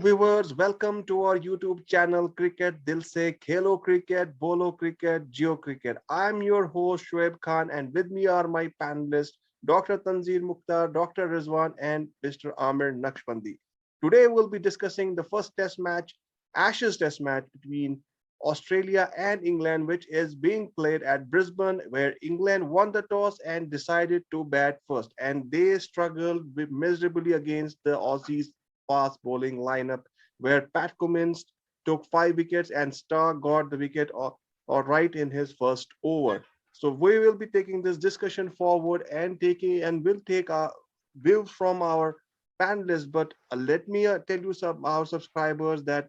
viewers, welcome to our YouTube channel Cricket Dil Se Khelo Cricket, Bolo Cricket, Geo Cricket. I'm your host Shoaib Khan and with me are my panelists Dr. Tanzir Mukhtar, Dr. Rizwan and Mr. Amir Naqshbandi. Today we'll be discussing the first test match, Ashes test match between Australia and England, which is being played at Brisbane, where England won the toss and decided to bat first. And they struggled miserably against the Aussies fast bowling lineup, where Pat Cummins took 5 wickets and Starc got the wicket or right in his first over. So we will be taking this discussion forward and will take our views from our panelists. But let me tell you some our subscribers that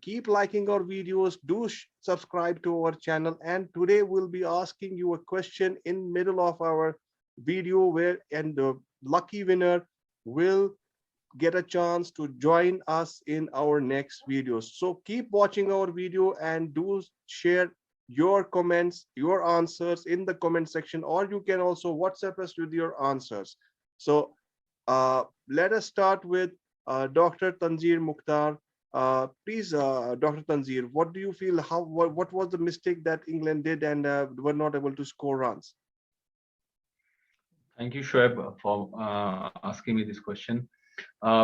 keep liking our videos. Do subscribe to our channel. And today we'll be asking you a question in middle of our video and the lucky winner will get a chance to join us in our next videos. So keep watching our video and do share your comments, your answers in the comment section, or you can also WhatsApp us with your answers. So let us start with Dr. Tanzir Mukhtar. Please, Dr. Tanzir, what do you feel? What was the mistake that England did and were not able to score runs? Thank you, Shoaib, for asking me this question.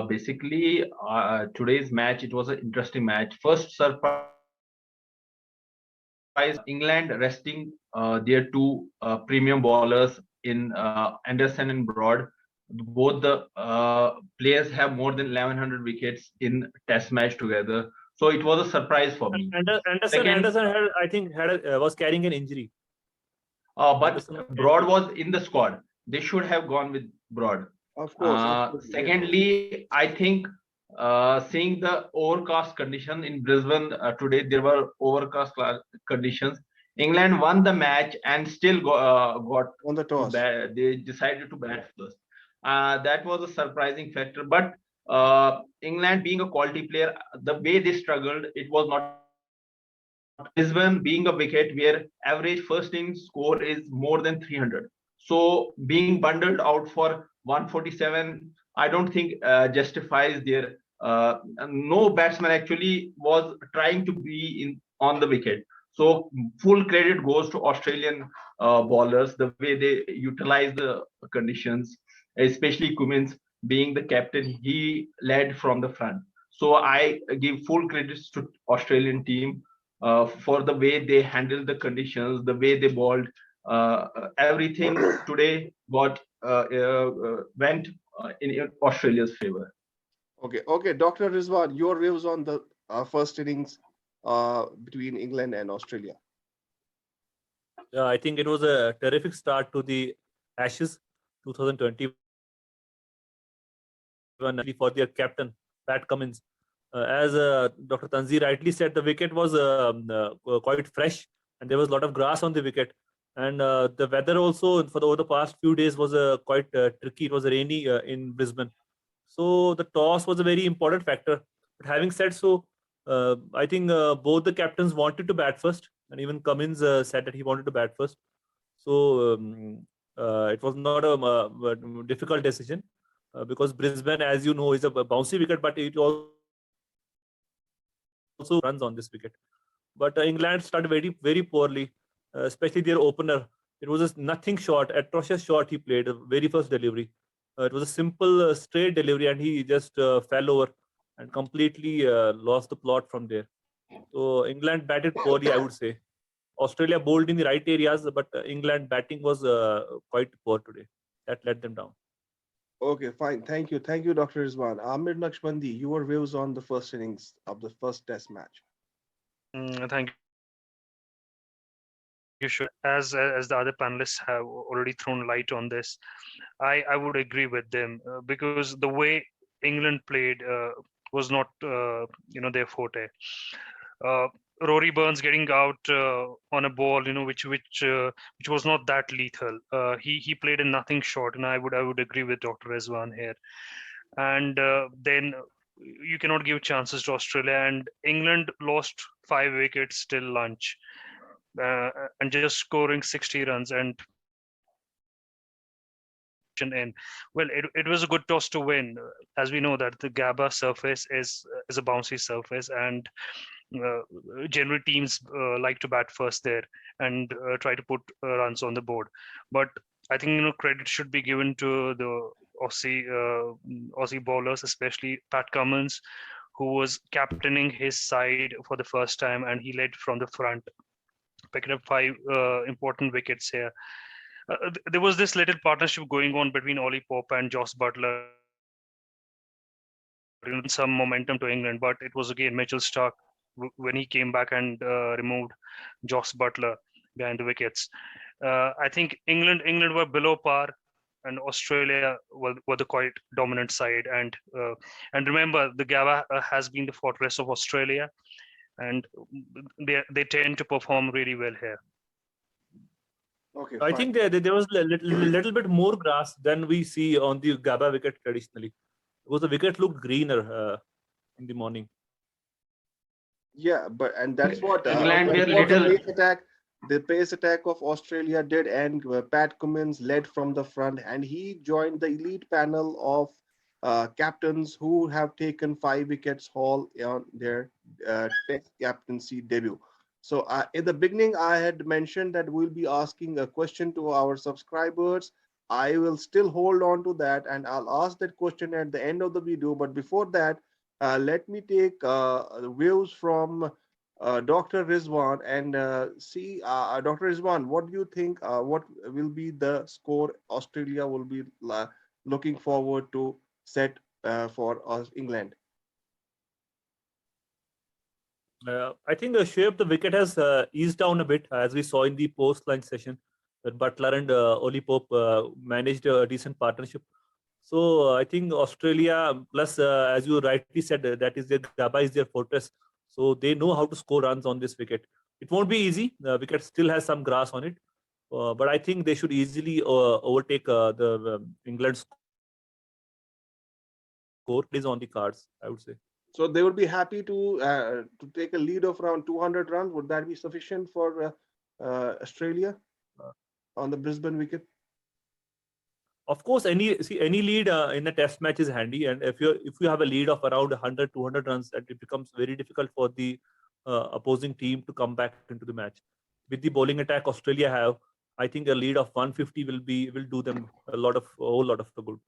Basically, today's match, it was an interesting match. First surprise, England resting their two premium bowlers in Anderson and Broad. Both the players have more than 1100 wickets in test match together. So it was a surprise for me. Anderson had, I think, was carrying an injury. But Broad was in the squad. They should have gone with Broad. Of course. Secondly, I think seeing the overcast condition in Brisbane today, there were overcast conditions. England won the match and still got on the toss. They decided to bat first. That was a surprising factor. But England being a quality player, the way they struggled, it was not. Brisbane being a wicket where average first inning score is more than 300. So being bundled out for 147, I don't think justifies their. No batsman actually was trying to be on the wicket. So full credit goes to Australian bowlers, the way they utilize the conditions, especially Cummins being the captain, he led from the front. So I give full credits to Australian team for the way they handled the conditions, the way they bowled. Everything today went in Australia's favor. Okay, Dr. Rizwan, your views on the first innings between England and Australia. Yeah, I think it was a terrific start to the Ashes 2020 for their captain, Pat Cummins. As Dr. Tanzir rightly said, the wicket was quite fresh and there was a lot of grass on the wicket. And the weather also over the past few days was quite tricky. It was rainy in Brisbane. So the toss was a very important factor. But having said so, I think both the captains wanted to bat first. And even Cummins said that he wanted to bat first. So it was not a difficult decision because Brisbane, as you know, is a bouncy wicket, but it also runs on this wicket. But England started very, very poorly. Especially their opener. It was a nothing shot, atrocious shot he played, the very first delivery. It was a simple straight delivery and he just fell over and completely lost the plot from there. So England batted poorly, I would say. Australia bowled in the right areas, but England batting was quite poor today. That let them down. Okay, fine. Thank you, Dr. Rizwan. Amir Naqshbandi, your views on the first innings of the first test match. Thank you. As the other panelists have already thrown light on this, I would agree with them because the way England played was not their forte. Rory Burns getting out on a ball, which was not that lethal. He played a nothing short, and I would agree with Dr. Rizwan here. And then you cannot give chances to Australia, and England lost 5 wickets till lunch. And just scoring 60 runs, and in. Well, it was a good toss to win, as we know that the Gabba surface is a bouncy surface, and uh, generally teams like to bat first there and try to put runs on the board. But I think credit should be given to the Aussie bowlers, especially Pat Cummins, who was captaining his side for the first time, and he led from the front, picking up 5 important wickets here. There was this little partnership going on between Ollie Pope and Jos Butler, some momentum to England, but it was again Mitchell Starc when he came back and removed Jos Butler behind the wickets. I think England were below par, and Australia were the quite dominant side. And remember, the Gabba has been the fortress of Australia, and they tend to perform really well here. Okay, I fine. think there was a little bit more grass than we see on the Gabba wicket traditionally, because the wicket looked greener in the morning. Yeah, and that's what England were the little. pace attack. The pace attack of Australia did end. Pat Cummins led from the front, and he joined the elite panel of captains who have taken 5 wickets haul on their Test captaincy debut. So in the beginning, I had mentioned that we'll be asking a question to our subscribers. I will still hold on to that, and I'll ask that question at the end of the video. But before that, let me take views from Dr. Rizwan and see, Dr. Rizwan, what do you think? What will be the score Australia will be looking forward to set for England? I think the shape the wicket has eased down a bit, as we saw in the post-lunch session, that Butler and Ollie Pope managed a decent partnership. So I think Australia, plus as you rightly said, that is their Gabba is their fortress. So they know how to score runs on this wicket. It won't be easy. The wicket still has some grass on it, but I think they should easily overtake the England score. It is on the cards, I would say. So they would be happy to take a lead of around 200 runs. Would that be sufficient for Australia on the Brisbane wicket? Of course, any lead in a test match is handy, and if you have a lead of around 100 200 runs, that it becomes very difficult for the opposing team to come back into the match. With the bowling attack Australia have, I think a lead of 150 will do them a whole lot of the good.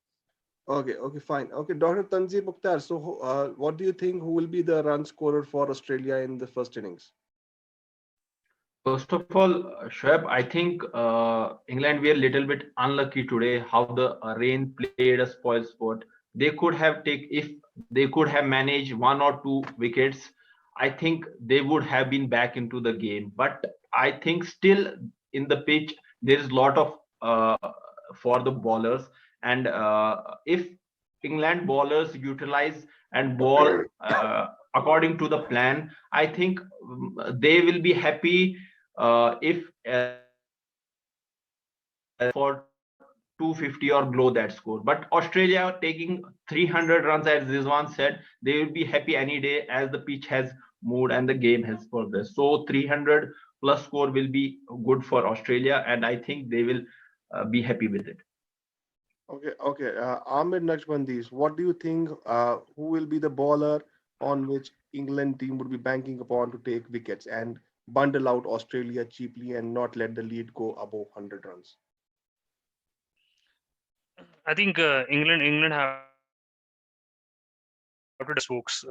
Okay, fine. Okay, Dr. Tanzir Mukhtar. So, what do you think? Who will be the run scorer for Australia in the first innings? First of all, Shoaib, I think England were a little bit unlucky today. How the rain played a spoil sport. They could have if they could have managed 1 or 2 wickets, I think they would have been back into the game. But I think still in the pitch there is a lot of for the bowlers, and if England bowlers utilize and ball according to the plan, I think they will be happy if for 250 or below that score. But Australia taking 300 runs, as Rizwan said, they will be happy any day as the pitch has moved and the game has progressed. So 300 plus score will be good for Australia, and I think they will be happy with it. Okay. Ahmed Najmandis, what do you think? Who will be the bowler on which England team would be banking upon to take wickets and bundle out Australia cheaply and not let the lead go above 100 runs? I think England have to folks.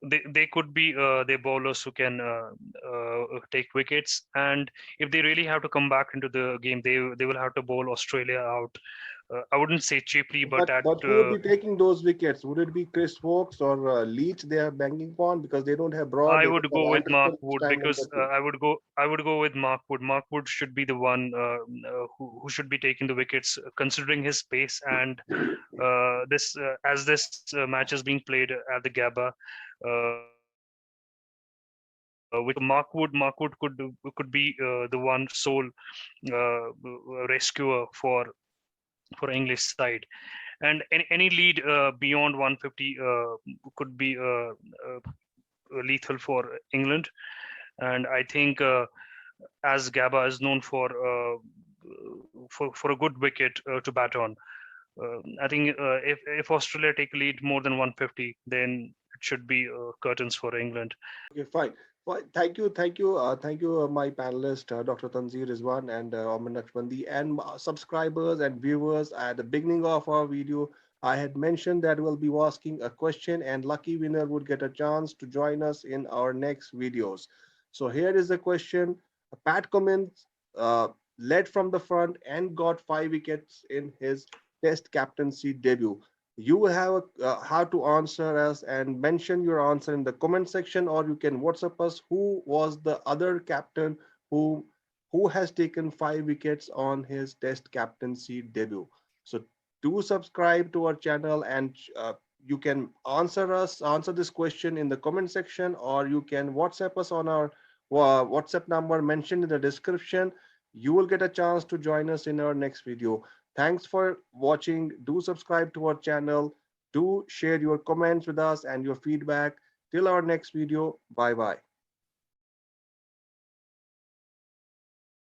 They could be their bowlers who can take wickets, and if they really have to come back into the game, they will have to bowl Australia out. I wouldn't say cheaply, but who would be taking those wickets? Would it be Chris Wokes or Leach they are banking upon because they don't have Broad? I They would don't go have with Mark Anderson this Wood time on because the team. I would go with Mark Wood. Mark Wood should be the one who should be taking the wickets, considering his pace and this as this match is being played at the Gabba. With Mark Wood could be the one sole rescuer for English side, and any lead beyond 150 could be lethal for England. And I think as Gabba is known for for a good wicket to bat on. I think if Australia take a lead more than 150, then it should be curtains for England. Okay, fine. Fine. Thank you, my panelist, Dr. Tanzir Rizwan and Aman Naqshbandi, and subscribers and viewers. At the beginning of our video, I had mentioned that we'll be asking a question, and lucky winner would get a chance to join us in our next videos. So here is the question: Pat Cummins led from the front and got 5 wickets in his Test captaincy debut. You have to answer us and mention your answer in the comment section, or you can WhatsApp us who was the other captain who who has taken 5 wickets on his Test captaincy debut. So do subscribe to our channel, and you can answer this question in the comment section, or you can WhatsApp us on our WhatsApp number mentioned in the description. You will get a chance to join us in our next video. Thanks for watching. Do subscribe to our channel. Do share your comments with us and your feedback. Till our next video. Bye bye.